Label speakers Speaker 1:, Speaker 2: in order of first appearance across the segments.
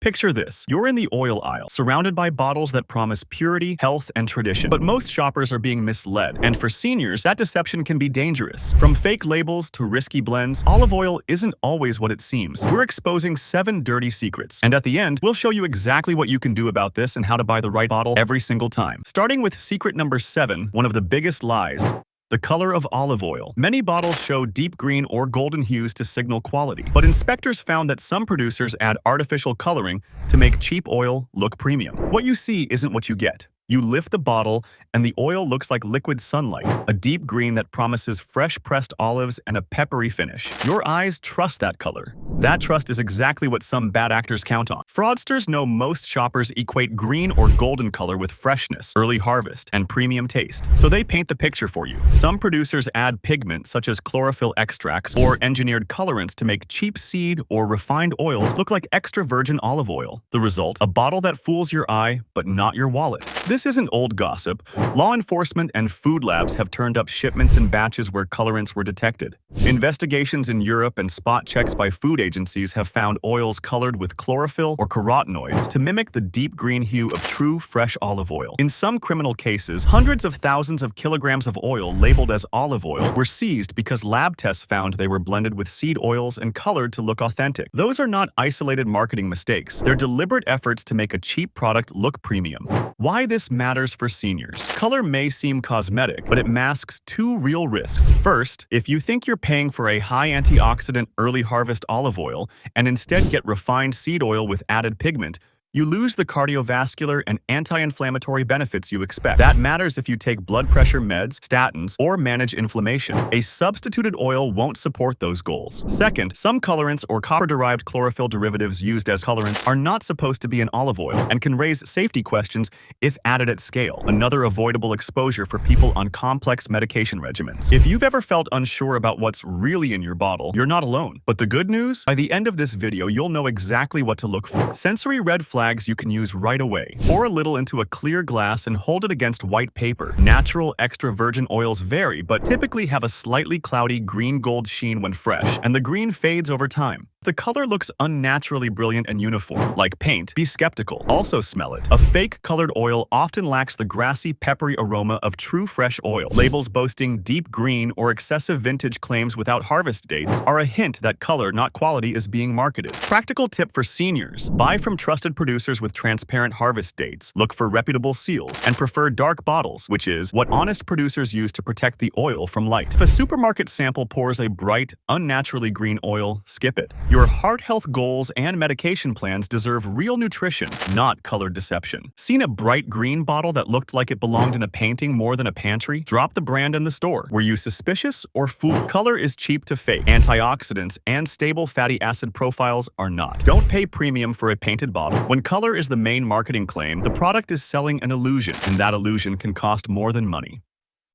Speaker 1: Picture this. You're in the oil aisle, surrounded by bottles that promise purity, health, and tradition. But most shoppers are being misled, and for seniors, that deception can be dangerous. From fake labels to risky blends, olive oil isn't always what it seems. We're exposing 7 dirty secrets, and at the end, we'll show you exactly what you can do about this and how to buy the right bottle every single time. Starting with secret number 7, one of the biggest lies. The color of olive oil. Many bottles show deep green or golden hues to signal quality, but inspectors found that some producers add artificial coloring to make cheap oil look premium. What you see isn't what you get. You lift the bottle, and the oil looks like liquid sunlight, a deep green that promises fresh pressed olives and a peppery finish. Your eyes trust that color. That trust is exactly what some bad actors count on. Fraudsters know most shoppers equate green or golden color with freshness, early harvest, and premium taste, so they paint the picture for you. Some producers add pigment such as chlorophyll extracts or engineered colorants to make cheap seed or refined oils look like extra virgin olive oil. The result? A bottle that fools your eye but not your wallet. This isn't old gossip. Law enforcement and food labs have turned up shipments in batches where colorants were detected. Investigations in Europe and spot checks by food agencies have found oils colored with chlorophyll or carotenoids to mimic the deep green hue of true fresh olive oil. In some criminal cases, hundreds of thousands of kilograms of oil labeled as olive oil were seized because lab tests found they were blended with seed oils and colored to look authentic. Those are not isolated marketing mistakes. They're deliberate efforts to make a cheap product look premium. Why this matters for seniors. Color may seem cosmetic, but it masks 2 real risks. First, if you think you're paying for a high antioxidant early harvest olive oil and instead get refined seed oil with added pigment, you lose the cardiovascular and anti-inflammatory benefits you expect. That matters if you take blood pressure meds, statins, or manage inflammation. A substituted oil won't support those goals. Second, some colorants or copper-derived chlorophyll derivatives used as colorants are not supposed to be in olive oil and can raise safety questions if added at scale, another avoidable exposure for people on complex medication regimens. If you've ever felt unsure about what's really in your bottle, you're not alone. But the good news? By the end of this video, you'll know exactly what to look for. Sensory red flags you can use right away. Pour a little into a clear glass and hold it against white paper. Natural extra virgin oils vary, but typically have a slightly cloudy green-gold sheen when fresh, and the green fades over time. If the color looks unnaturally brilliant and uniform, like paint, be skeptical. Also smell it. A fake colored oil often lacks the grassy, peppery aroma of true fresh oil. Labels boasting deep green or excessive vintage claims without harvest dates are a hint that color, not quality, is being marketed. Practical tip for seniors. Buy from trusted producers with transparent harvest dates. Look for reputable seals and prefer dark bottles, which is what honest producers use to protect the oil from light. If a supermarket sample pours a bright, unnaturally green oil, skip it. Your heart health goals and medication plans deserve real nutrition, not colored deception. Seen a bright green bottle that looked like it belonged in a painting more than a pantry? Drop the brand in the store. Were you suspicious or fooled? Color is cheap to fake. Antioxidants and stable fatty acid profiles are not. Don't pay premium for a painted bottle. When color is the main marketing claim, the product is selling an illusion, and that illusion can cost more than money.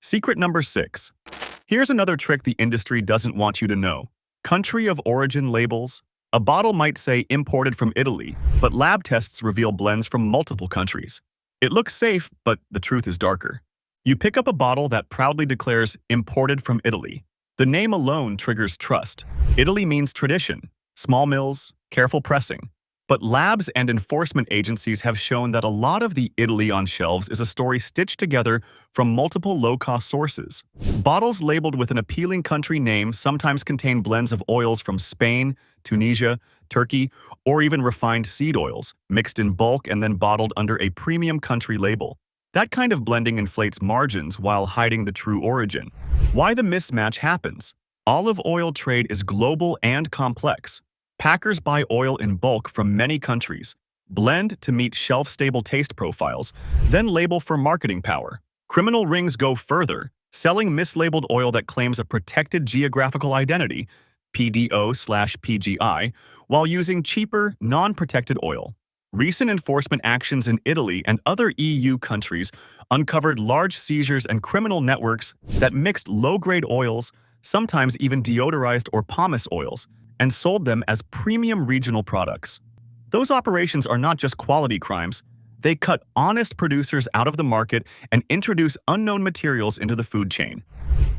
Speaker 1: Secret number 6. Here's another trick the industry doesn't want you to know. Country of origin labels. A bottle might say imported from Italy, but lab tests reveal blends from multiple countries. It looks safe, but the truth is darker. You pick up a bottle that proudly declares imported from Italy. The name alone triggers trust. Italy means tradition, small mills, careful pressing. But labs and enforcement agencies have shown that a lot of the Italy on shelves is a story stitched together from multiple low-cost sources. Bottles labeled with an appealing country name sometimes contain blends of oils from Spain, Tunisia, Turkey, or even refined seed oils, mixed in bulk and then bottled under a premium country label. That kind of blending inflates margins while hiding the true origin. Why the mismatch happens? Olive oil trade is global and complex. Packers buy oil in bulk from many countries, blend to meet shelf-stable taste profiles, then label for marketing power. Criminal rings go further, selling mislabeled oil that claims a protected geographical identity, PDO/PGI, while using cheaper, non-protected oil. Recent enforcement actions in Italy and other EU countries uncovered large seizures and criminal networks that mixed low-grade oils, sometimes even deodorized or pomace oils, and sold them as premium regional products. Those operations are not just quality crimes, they cut honest producers out of the market and introduce unknown materials into the food chain.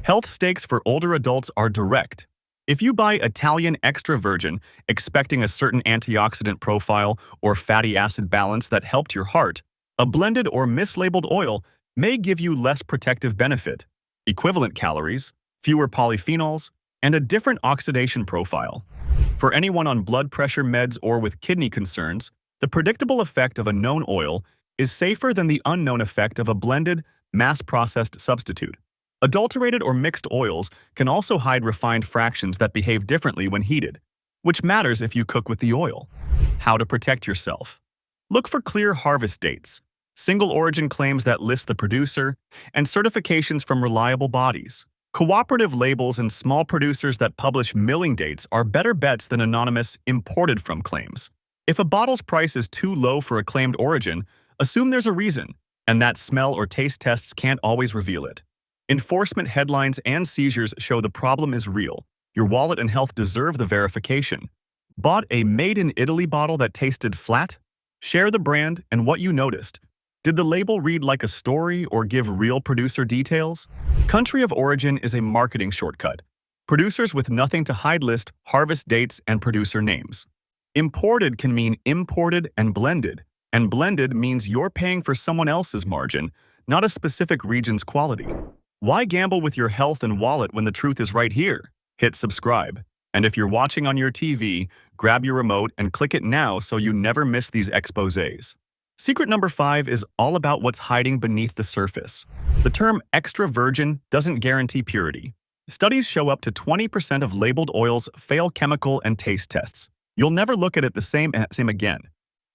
Speaker 1: Health stakes for older adults are direct. If you buy Italian extra virgin expecting a certain antioxidant profile or fatty acid balance that helped your heart, a blended or mislabeled oil may give you less protective benefit, equivalent calories, fewer polyphenols, and a different oxidation profile. For anyone on blood pressure meds or with kidney concerns, the predictable effect of a known oil is safer than the unknown effect of a blended, mass-processed substitute. Adulterated or mixed oils can also hide refined fractions that behave differently when heated, which matters if you cook with the oil. How to protect yourself. Look for clear harvest dates, single origin claims that list the producer, and certifications from reliable bodies. Cooperative labels and small producers that publish milling dates are better bets than anonymous imported from claims. If a bottle's price is too low for a claimed origin, assume there's a reason, and that smell or taste tests can't always reveal it. Enforcement headlines and seizures show the problem is real. Your wallet and health deserve the verification. Bought a made-in-Italy bottle that tasted flat? Share the brand and what you noticed. Did the label read like a story or give real producer details? Country of origin is a marketing shortcut. Producers with nothing to hide list harvest dates and producer names. Imported can mean imported and blended means you're paying for someone else's margin, not a specific region's quality. Why gamble with your health and wallet when the truth is right here? Hit subscribe. And if you're watching on your TV, grab your remote and click it now so you never miss these exposés. Secret number 5 is all about what's hiding beneath the surface. The term extra virgin doesn't guarantee purity. Studies show up to 20% of labeled oils fail chemical and taste tests. You'll never look at it the same again.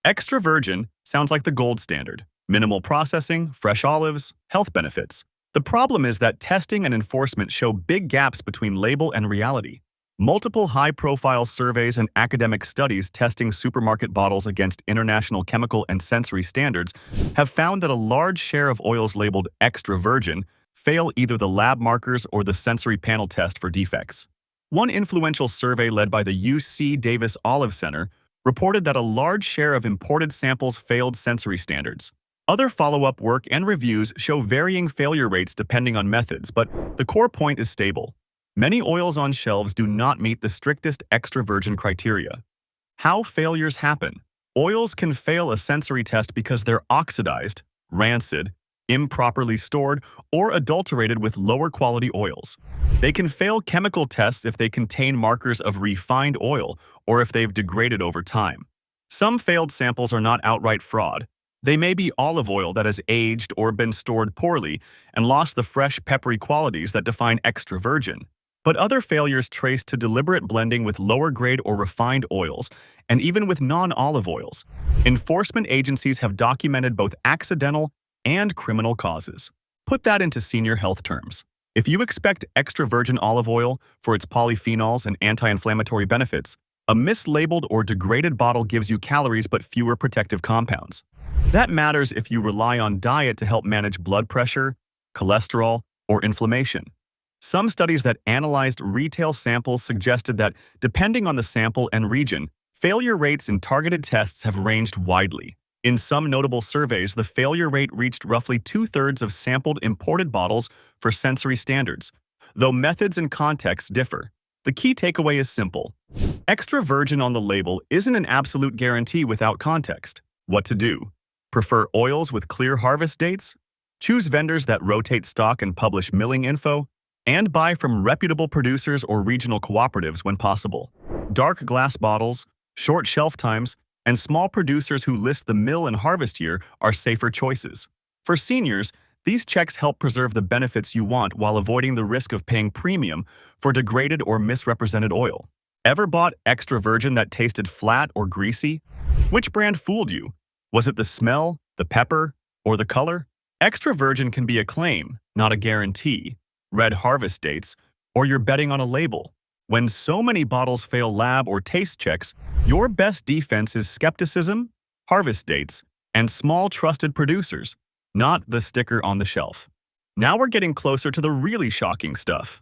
Speaker 1: Extra virgin sounds like the gold standard. Minimal processing, fresh olives, health benefits. The problem is that testing and enforcement show big gaps between label and reality. Multiple high-profile surveys and academic studies testing supermarket bottles against international chemical and sensory standards have found that a large share of oils labeled extra virgin fail either the lab markers or the sensory panel test for defects. One influential survey led by the UC Davis Olive Center reported that a large share of imported samples failed sensory standards. Other follow-up work and reviews show varying failure rates depending on methods, but the core point is stable. Many oils on shelves do not meet the strictest extra virgin criteria. How failures happen. Oils can fail a sensory test because they're oxidized, rancid, improperly stored, or adulterated with lower quality oils. They can fail chemical tests if they contain markers of refined oil or if they've degraded over time. Some failed samples are not outright fraud. They may be olive oil that has aged or been stored poorly and lost the fresh, peppery qualities that define extra virgin. But other failures trace to deliberate blending with lower-grade or refined oils, and even with non-olive oils. Enforcement agencies have documented both accidental and criminal causes. Put that into senior health terms. If you expect extra virgin olive oil for its polyphenols and anti-inflammatory benefits, a mislabeled or degraded bottle gives you calories but fewer protective compounds. That matters if you rely on diet to help manage blood pressure, cholesterol, or inflammation. Some studies that analyzed retail samples suggested that, depending on the sample and region, failure rates in targeted tests have ranged widely. In some notable surveys, the failure rate reached roughly 2/3 of sampled imported bottles for sensory standards, though methods and contexts differ. The key takeaway is simple. Extra virgin on the label isn't an absolute guarantee without context. What to do? Prefer oils with clear harvest dates? Choose vendors that rotate stock and publish milling info? And buy from reputable producers or regional cooperatives when possible. Dark glass bottles, short shelf times, and small producers who list the mill and harvest year are safer choices. For seniors, these checks help preserve the benefits you want while avoiding the risk of paying premium for degraded or misrepresented oil. Ever bought extra virgin that tasted flat or greasy? Which brand fooled you? Was it the smell, the pepper, or the color? Extra virgin can be a claim, not a guarantee. Read harvest dates, or you're betting on a label. When so many bottles fail lab or taste checks, your best defense is skepticism, harvest dates, and small trusted producers, not the sticker on the shelf. Now we're getting closer to the really shocking stuff.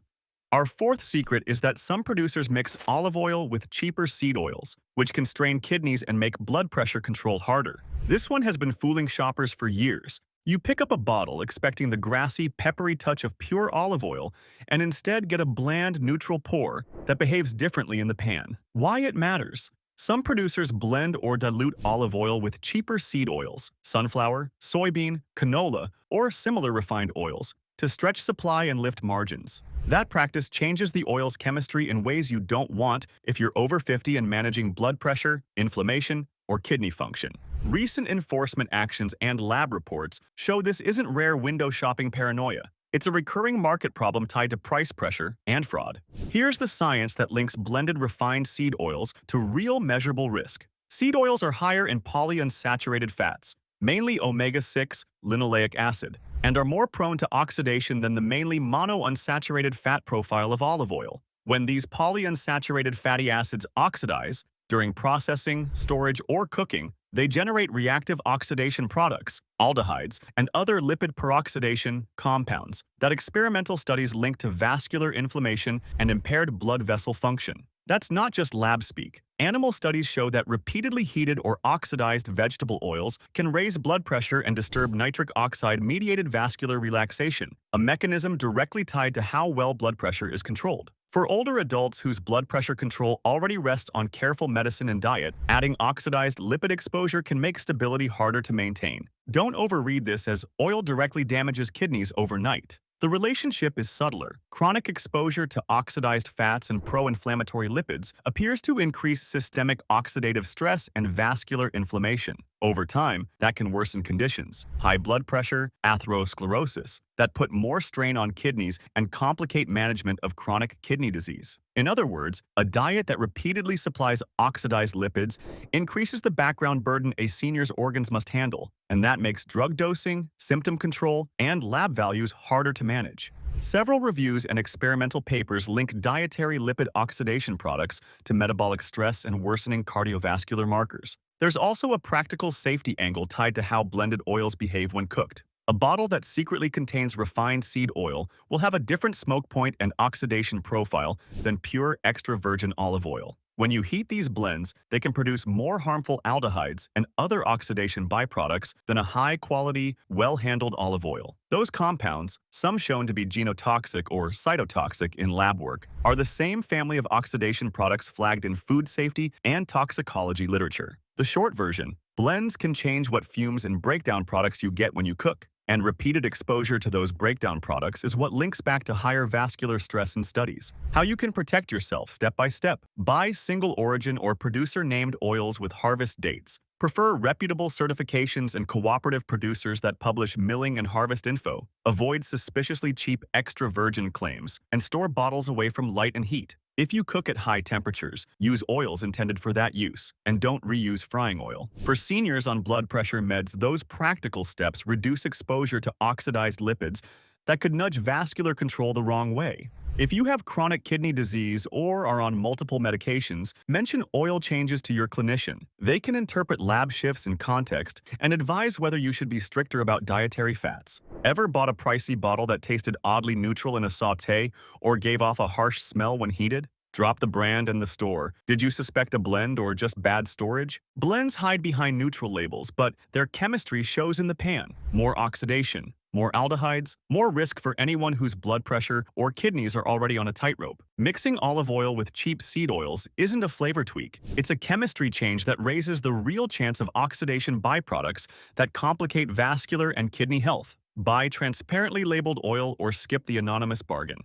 Speaker 1: Our fourth secret is that some producers mix olive oil with cheaper seed oils, which can strain kidneys and make blood pressure control harder. This one has been fooling shoppers for years. You pick up a bottle expecting the grassy, peppery touch of pure olive oil and instead get a bland, neutral pour that behaves differently in the pan. Why it matters? Some producers blend or dilute olive oil with cheaper seed oils, sunflower, soybean, canola, or similar refined oils, to stretch supply and lift margins. That practice changes the oil's chemistry in ways you don't want if you're over 50 and managing blood pressure, inflammation, or kidney function. Recent enforcement actions and lab reports show this isn't rare window shopping paranoia. It's a recurring market problem tied to price pressure and fraud. Here's the science that links blended refined seed oils to real measurable risk. Seed oils are higher in polyunsaturated fats, mainly omega-6 linoleic acid, and are more prone to oxidation than the mainly monounsaturated fat profile of olive oil. When these polyunsaturated fatty acids oxidize, during processing, storage, or cooking, they generate reactive oxidation products, aldehydes, and other lipid peroxidation compounds that experimental studies link to vascular inflammation and impaired blood vessel function. That's not just lab speak. Animal studies show that repeatedly heated or oxidized vegetable oils can raise blood pressure and disturb nitric oxide-mediated vascular relaxation, a mechanism directly tied to how well blood pressure is controlled. For older adults whose blood pressure control already rests on careful medicine and diet, adding oxidized lipid exposure can make stability harder to maintain. Don't overread this as oil directly damages kidneys overnight. The relationship is subtler. Chronic exposure to oxidized fats and pro-inflammatory lipids appears to increase systemic oxidative stress and vascular inflammation. Over time, that can worsen conditions, high blood pressure, atherosclerosis, that put more strain on kidneys and complicate management of chronic kidney disease. In other words, a diet that repeatedly supplies oxidized lipids increases the background burden a senior's organs must handle, and that makes drug dosing, symptom control, and lab values harder to manage. Several reviews and experimental papers link dietary lipid oxidation products to metabolic stress and worsening cardiovascular markers. There's also a practical safety angle tied to how blended oils behave when cooked. A bottle that secretly contains refined seed oil will have a different smoke point and oxidation profile than pure extra virgin olive oil. When you heat these blends, they can produce more harmful aldehydes and other oxidation byproducts than a high-quality, well-handled olive oil. Those compounds, some shown to be genotoxic or cytotoxic in lab work, are the same family of oxidation products flagged in food safety and toxicology literature. The short version: blends can change what fumes and breakdown products you get when you cook, and repeated exposure to those breakdown products is what links back to higher vascular stress in studies. How you can protect yourself step by step: buy single origin or producer-named oils with harvest dates. Prefer reputable certifications and cooperative producers that publish milling and harvest info. Avoid suspiciously cheap extra virgin claims, and store bottles away from light and heat. If you cook at high temperatures, use oils intended for that use, and don't reuse frying oil. For seniors on blood pressure meds, those practical steps reduce exposure to oxidized lipids that could nudge vascular control the wrong way. If you have chronic kidney disease or are on multiple medications, mention oil changes to your clinician. They can interpret lab shifts in context and advise whether you should be stricter about dietary fats. Ever bought a pricey bottle that tasted oddly neutral in a sauté or gave off a harsh smell when heated? Drop the brand and the store. Did you suspect a blend or just bad storage? Blends hide behind neutral labels, but their chemistry shows in the pan. More oxidation, more aldehydes, more risk for anyone whose blood pressure or kidneys are already on a tightrope. Mixing olive oil with cheap seed oils isn't a flavor tweak. It's a chemistry change that raises the real chance of oxidation byproducts that complicate vascular and kidney health. Buy transparently labeled oil or skip the anonymous bargain.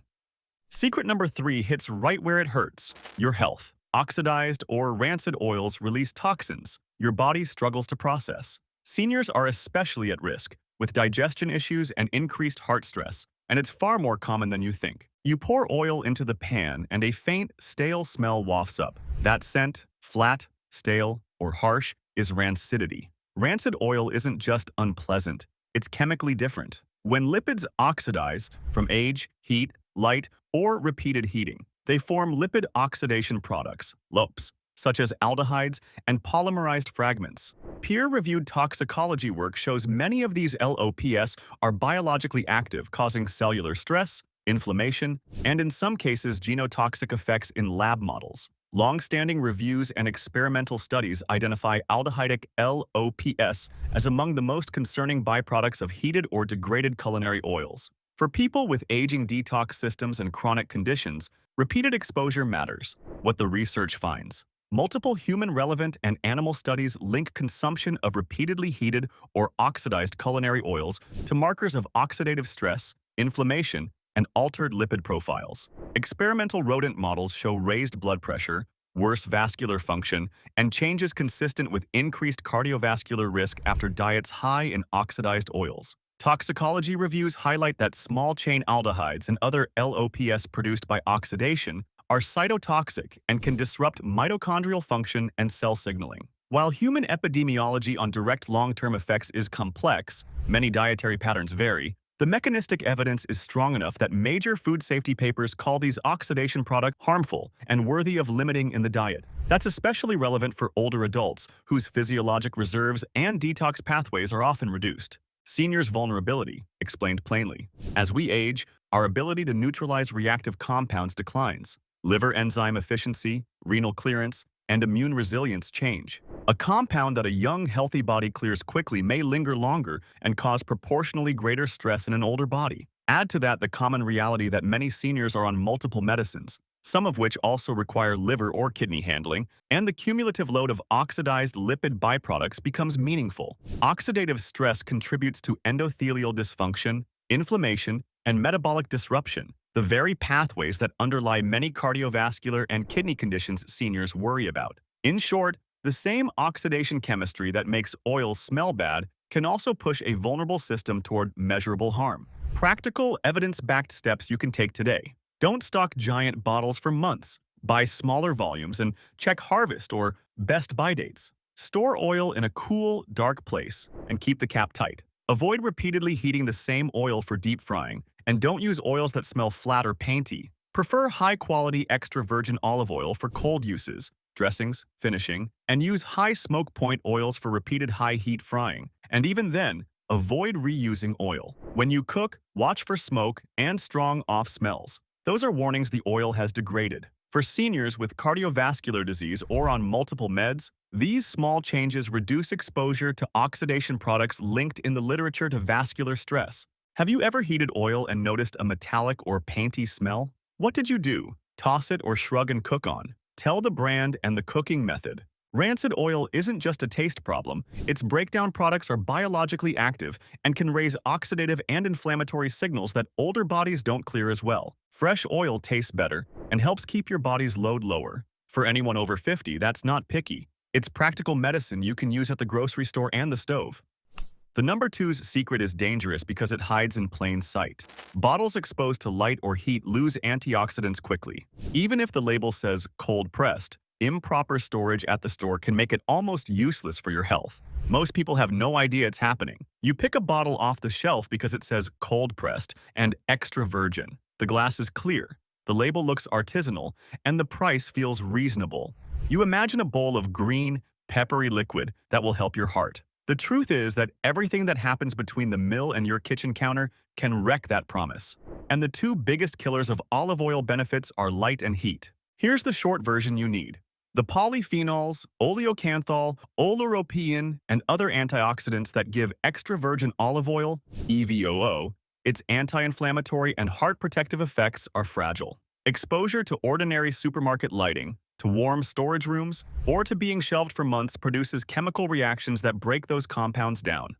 Speaker 1: Secret number 3 hits right where it hurts: your health. Oxidized or rancid oils release toxins your body struggles to process. Seniors are especially at risk, with digestion issues and increased heart stress, and it's far more common than you think. You pour oil into the pan and a faint, stale smell wafts up. That scent, flat, stale, or harsh, is rancidity. Rancid oil isn't just unpleasant, it's chemically different. When lipids oxidize from age, heat, light, or repeated heating, they form lipid oxidation products, LOPs, such as aldehydes and polymerized fragments. Peer-reviewed toxicology work shows many of these LOPs are biologically active, causing cellular stress, inflammation, and in some cases genotoxic effects in lab models. Long-standing reviews and experimental studies identify aldehydic LOPS as among the most concerning byproducts of heated or degraded culinary oils. For people with aging detox systems and chronic conditions, repeated exposure matters. What the research finds. Multiple human-relevant and animal studies link consumption of repeatedly heated or oxidized culinary oils to markers of oxidative stress, inflammation, and altered lipid profiles. Experimental rodent models show raised blood pressure, worse vascular function, and changes consistent with increased cardiovascular risk after diets high in oxidized oils. Toxicology reviews highlight that small-chain aldehydes and other LOPS produced by oxidation are cytotoxic and can disrupt mitochondrial function and cell signaling. While human epidemiology on direct long-term effects is complex, many dietary patterns vary, the mechanistic evidence is strong enough that major food safety papers call these oxidation products harmful and worthy of limiting in the diet. That's especially relevant for older adults, whose physiologic reserves and detox pathways are often reduced. Seniors' vulnerability, explained plainly. As we age, our ability to neutralize reactive compounds declines. Liver enzyme efficiency, renal clearance, and immune resilience change. A compound that a young, healthy body clears quickly may linger longer and cause proportionally greater stress in an older body. Add to that the common reality that many seniors are on multiple medicines, some of which also require liver or kidney handling, and the cumulative load of oxidized lipid byproducts becomes meaningful. Oxidative stress contributes to endothelial dysfunction, inflammation, and metabolic disruption, the very pathways that underlie many cardiovascular and kidney conditions seniors worry about. In short, the same oxidation chemistry that makes oils smell bad can also push a vulnerable system toward measurable harm. Practical, evidence-backed steps you can take today. Don't stock giant bottles for months. Buy smaller volumes and check harvest or best by dates. Store oil in a cool, dark place and keep the cap tight. Avoid repeatedly heating the same oil for deep frying, and don't use oils that smell flat or painty. Prefer high-quality extra virgin olive oil for cold uses, dressings, finishing, and use high smoke point oils for repeated high-heat frying. And even then, avoid reusing oil. When you cook, watch for smoke and strong off smells. Those are warnings the oil has degraded. For seniors with cardiovascular disease or on multiple meds, these small changes reduce exposure to oxidation products linked in the literature to vascular stress. Have you ever heated oil and noticed a metallic or painty smell? What did you do? Toss it or shrug and cook on? Tell the brand and the cooking method. Rancid oil isn't just a taste problem. Its breakdown products are biologically active and can raise oxidative and inflammatory signals that older bodies don't clear as well. Fresh oil tastes better and helps keep your body's load lower. For anyone over 50, that's not picky. It's practical medicine you can use at the grocery store and the stove. The number two's secret is dangerous because it hides in plain sight. Bottles exposed to light or heat lose antioxidants quickly. Even if the label says cold-pressed, improper storage at the store can make it almost useless for your health. Most people have no idea it's happening. You pick a bottle off the shelf because it says cold-pressed and extra virgin. The glass is clear, the label looks artisanal, and the price feels reasonable. You imagine a bowl of green, peppery liquid that will help your heart. The truth is that everything that happens between the mill and your kitchen counter can wreck that promise. And the two biggest killers of olive oil benefits are light and heat. Here's the short version you need. The polyphenols, oleocanthal, oleuropein, and other antioxidants that give extra virgin olive oil, EVOO, its anti-inflammatory and heart protective effects are fragile. Exposure to ordinary supermarket lighting, to warm storage rooms, or to being shelved for months produces chemical reactions that break those compounds down.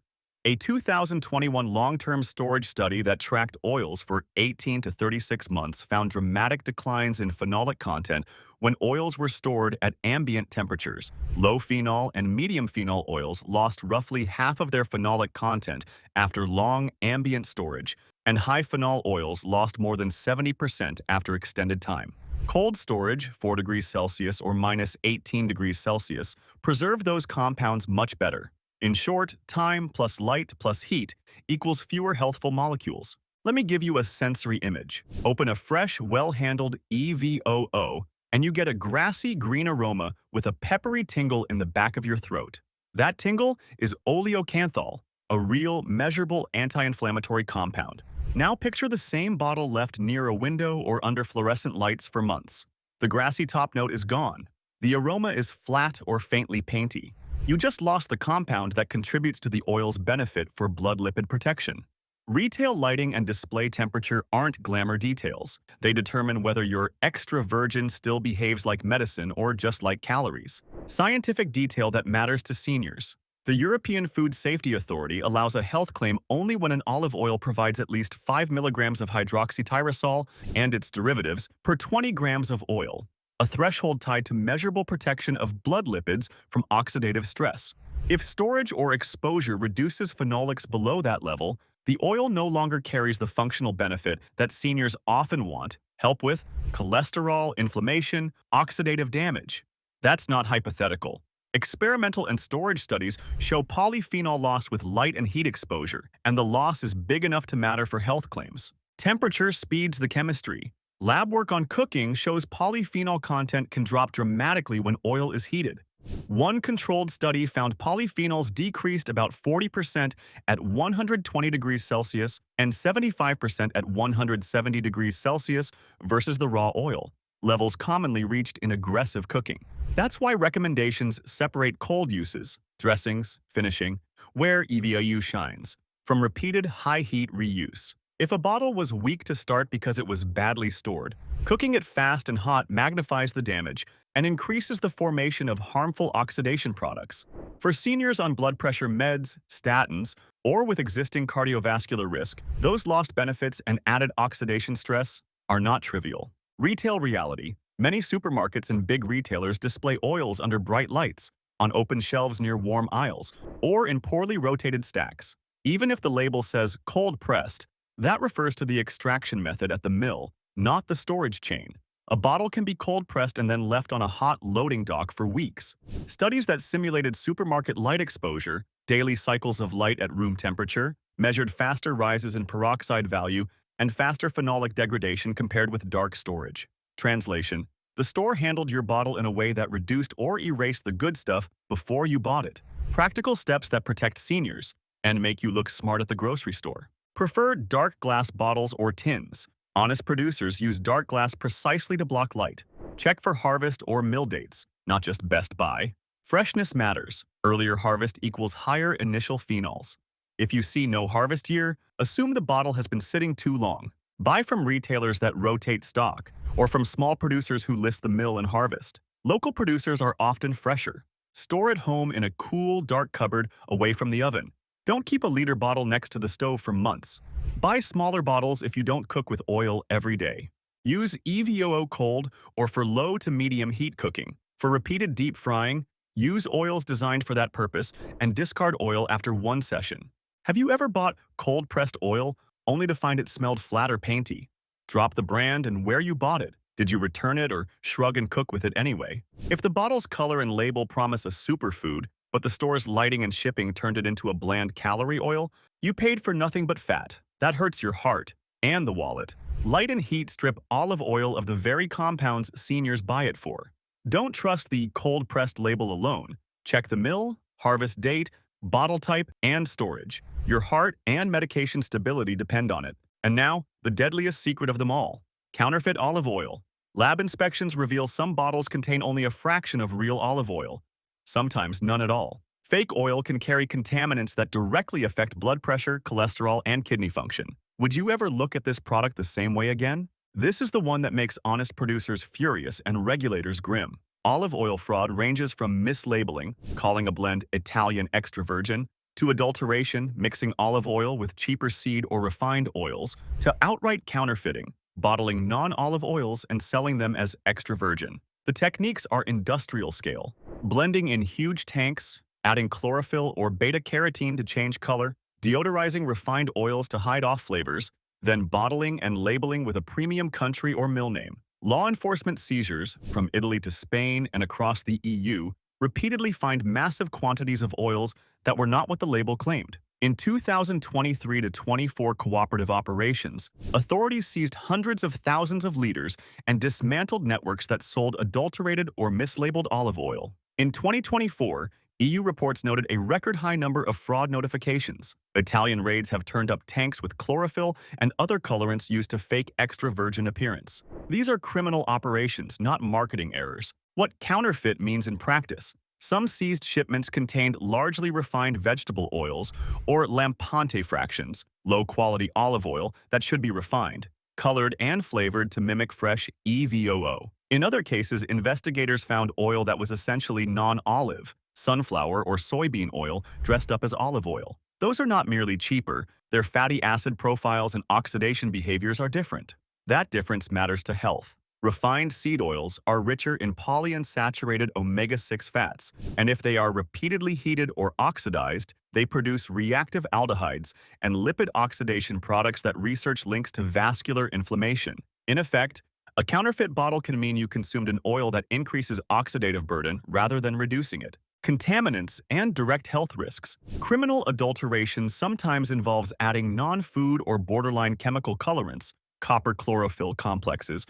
Speaker 1: A 2021 long-term storage study that tracked oils for 18 to 36 months found dramatic declines in phenolic content when oils were stored at ambient temperatures. Low phenol and medium phenol oils lost roughly half of their phenolic content after long ambient storage, and high phenol oils lost more than 70% after extended time. Cold storage, 4 degrees Celsius or minus 18 degrees Celsius, preserved those compounds much better. In short, time plus light plus heat equals fewer healthful molecules. Let me give you a sensory image. Open a fresh, well-handled EVOO, and you get a grassy green aroma with a peppery tingle in the back of your throat. That tingle is oleocanthal, a real, measurable anti-inflammatory compound. Now picture the same bottle left near a window or under fluorescent lights for months. The grassy top note is gone. The aroma is flat or faintly painty. You just lost the compound that contributes to the oil's benefit for blood lipid protection. Retail lighting and display temperature aren't glamour details. They determine whether your extra virgin still behaves like medicine or just like calories. Scientific detail that matters to seniors. The European Food Safety Authority allows a health claim only when an olive oil provides at least 5 milligrams of hydroxytyrosol and its derivatives per 20 grams of oil, a threshold tied to measurable protection of blood lipids from oxidative stress. If storage or exposure reduces phenolics below that level, the oil no longer carries the functional benefit that seniors often want: help with cholesterol, inflammation, oxidative damage. That's not hypothetical. Experimental and storage studies show polyphenol loss with light and heat exposure, and the loss is big enough to matter for health claims. Temperature speeds the chemistry. Lab work on cooking shows polyphenol content can drop dramatically when oil is heated. One controlled study found polyphenols decreased about 40% at 120 degrees Celsius and 75% at 170 degrees Celsius versus the raw oil, levels commonly reached in aggressive cooking. That's why recommendations separate cold uses, dressings, finishing, where EVAU shines, from repeated high-heat reuse. If a bottle was weak to start because it was badly stored, cooking it fast and hot magnifies the damage and increases the formation of harmful oxidation products. For seniors on blood pressure meds, statins, or with existing cardiovascular risk, those lost benefits and added oxidation stress are not trivial. Retail reality. Many supermarkets and big retailers display oils under bright lights, on open shelves near warm aisles, or in poorly rotated stacks. Even if the label says cold-pressed, that refers to the extraction method at the mill, not the storage chain. A bottle can be cold-pressed and then left on a hot loading dock for weeks. Studies that simulated supermarket light exposure, daily cycles of light at room temperature, measured faster rises in peroxide value, and faster phenolic degradation compared with dark storage. Translation: the store handled your bottle in a way that reduced or erased the good stuff before you bought it. Practical steps that protect seniors and make you look smart at the grocery store. Prefer dark glass bottles or tins. Honest producers use dark glass precisely to block light. Check for harvest or mill dates, not just best buy. Freshness matters. Earlier harvest equals higher initial phenols. If you see no harvest year, assume the bottle has been sitting too long. Buy from retailers that rotate stock, or from small producers who list the mill and harvest. Local producers are often fresher. Store at home in a cool, dark cupboard away from the oven. Don't keep a liter bottle next to the stove for months. Buy smaller bottles if you don't cook with oil every day. Use EVOO cold or for low to medium heat cooking. For repeated deep frying, use oils designed for that purpose and discard oil after one session. Have you ever bought cold-pressed oil only to find it smelled flat or painty? Drop the brand and where you bought it. Did you return it or shrug and cook with it anyway? If the bottle's color and label promise a superfood, but the store's lighting and shipping turned it into a bland calorie oil, you paid for nothing but fat. That hurts your heart and the wallet. Light and heat strip olive oil of the very compounds seniors buy it for. Don't trust the cold-pressed label alone. Check the mill, harvest date, bottle type, and storage. Your heart and medication stability depend on it. And now, the deadliest secret of them all: counterfeit olive oil. Lab inspections reveal some bottles contain only a fraction of real olive oil, sometimes none at all. Fake oil can carry contaminants that directly affect blood pressure, cholesterol, and kidney function. Would you ever look at this product the same way again? This is the one that makes honest producers furious and regulators grim. Olive oil fraud ranges from mislabeling, calling a blend Italian extra virgin, to adulteration, mixing olive oil with cheaper seed or refined oils, to outright counterfeiting, bottling non-olive oils and selling them as extra virgin. The techniques are industrial scale, blending in huge tanks, adding chlorophyll or beta-carotene to change color, deodorizing refined oils to hide off flavors, then bottling and labeling with a premium country or mill name. Law enforcement seizures, from Italy to Spain and across the EU, repeatedly find massive quantities of oils that were not what the label claimed. In 2023 to 24 cooperative operations, authorities seized hundreds of thousands of liters and dismantled networks that sold adulterated or mislabeled olive oil. In 2024, EU reports noted a record high number of fraud notifications. Italian raids have turned up tanks with chlorophyll and other colorants used to fake extra virgin appearance. These are criminal operations, not marketing errors. What counterfeit means in practice: some seized shipments contained largely refined vegetable oils or lampante fractions, low-quality olive oil that should be refined, colored and flavored to mimic fresh EVOO. In other cases, investigators found oil that was essentially non-olive, sunflower or soybean oil dressed up as olive oil. Those are not merely cheaper, their fatty acid profiles and oxidation behaviors are different. That difference matters to health. Refined seed oils are richer in polyunsaturated omega-6 fats, and if they are repeatedly heated or oxidized, they produce reactive aldehydes and lipid oxidation products that research links to vascular inflammation. In effect, a counterfeit bottle can mean you consumed an oil that increases oxidative burden rather than reducing it. Contaminants and direct health risks. Criminal adulteration sometimes involves adding non-food or borderline chemical colorants, copper chlorophyll complexes,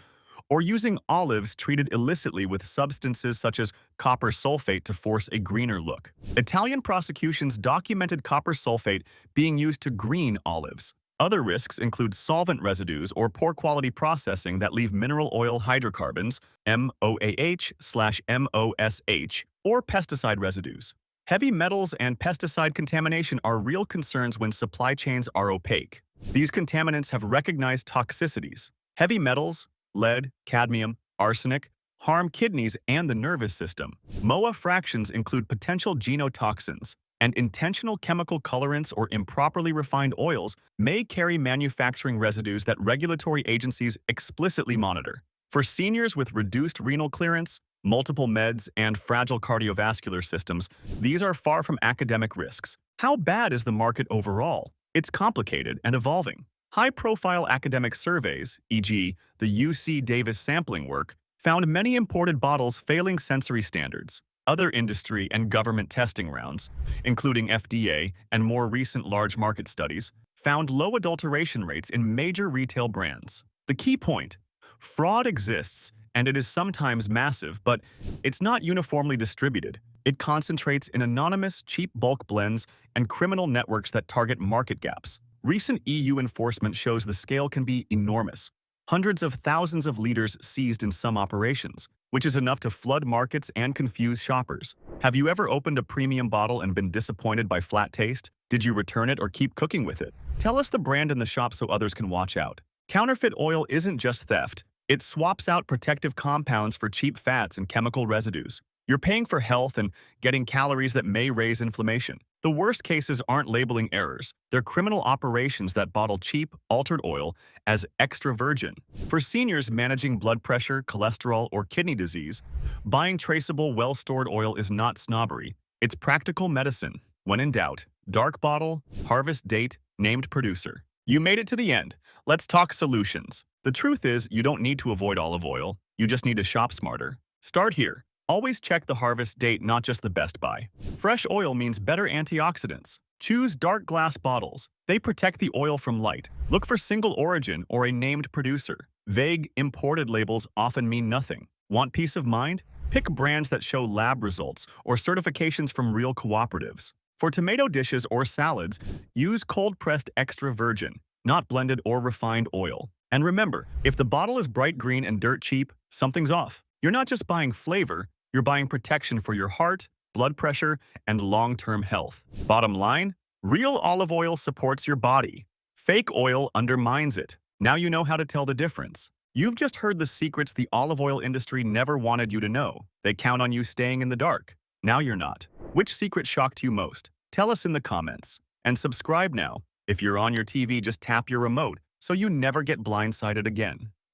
Speaker 1: or using olives treated illicitly with substances such as copper sulfate to force a greener look. Italian prosecutions documented copper sulfate being used to green olives. Other risks include solvent residues or poor quality processing that leave mineral oil hydrocarbons, MOAH/MOSH, or pesticide residues. Heavy metals and pesticide contamination are real concerns when supply chains are opaque. These contaminants have recognized toxicities. Heavy metals, lead, cadmium, arsenic, harm kidneys and the nervous system. MOA fractions include potential genotoxins, and intentional chemical colorants or improperly refined oils may carry manufacturing residues that regulatory agencies explicitly monitor. For seniors with reduced renal clearance, multiple meds, and fragile cardiovascular systems, these are far from academic risks. How bad is the market overall? It's complicated and evolving. High-profile academic surveys, e.g., the UC Davis sampling work, found many imported bottles failing sensory standards. Other industry and government testing rounds, including FDA and more recent large market studies, found low adulteration rates in major retail brands. The key point: fraud exists, and it is sometimes massive, but it's not uniformly distributed. It concentrates in anonymous, cheap bulk blends and criminal networks that target market gaps. Recent EU enforcement shows the scale can be enormous. Hundreds of thousands of liters seized in some operations, which is enough to flood markets and confuse shoppers. Have you ever opened a premium bottle and been disappointed by flat taste? Did you return it or keep cooking with it? Tell us the brand in the shop so others can watch out. Counterfeit oil isn't just theft. It swaps out protective compounds for cheap fats and chemical residues. You're paying for health and getting calories that may raise inflammation. The worst cases aren't labeling errors. They're criminal operations that bottle cheap, altered oil as extra virgin. For seniors managing blood pressure, cholesterol, or kidney disease, buying traceable, well-stored oil is not snobbery. It's practical medicine. When in doubt, dark bottle, harvest date, named producer. You made it to the end. Let's talk solutions. The truth is, you don't need to avoid olive oil. You just need to shop smarter. Start here. Always check the harvest date, not just the best buy. Fresh oil means better antioxidants. Choose dark glass bottles. They protect the oil from light. Look for single origin or a named producer. Vague, imported labels often mean nothing. Want peace of mind? Pick brands that show lab results or certifications from real cooperatives. For tomato dishes or salads, use cold-pressed extra virgin, not blended or refined oil. And remember, if the bottle is bright green and dirt cheap, something's off. You're not just buying flavor, you're buying protection for your heart, blood pressure, and long-term health. Bottom line, real olive oil supports your body. Fake oil undermines it. Now you know how to tell the difference. You've just heard the secrets the olive oil industry never wanted you to know. They count on you staying in the dark. Now you're not. Which secret shocked you most? Tell us in the comments. And subscribe now. If you're on your TV, just tap your remote so you never get blindsided again.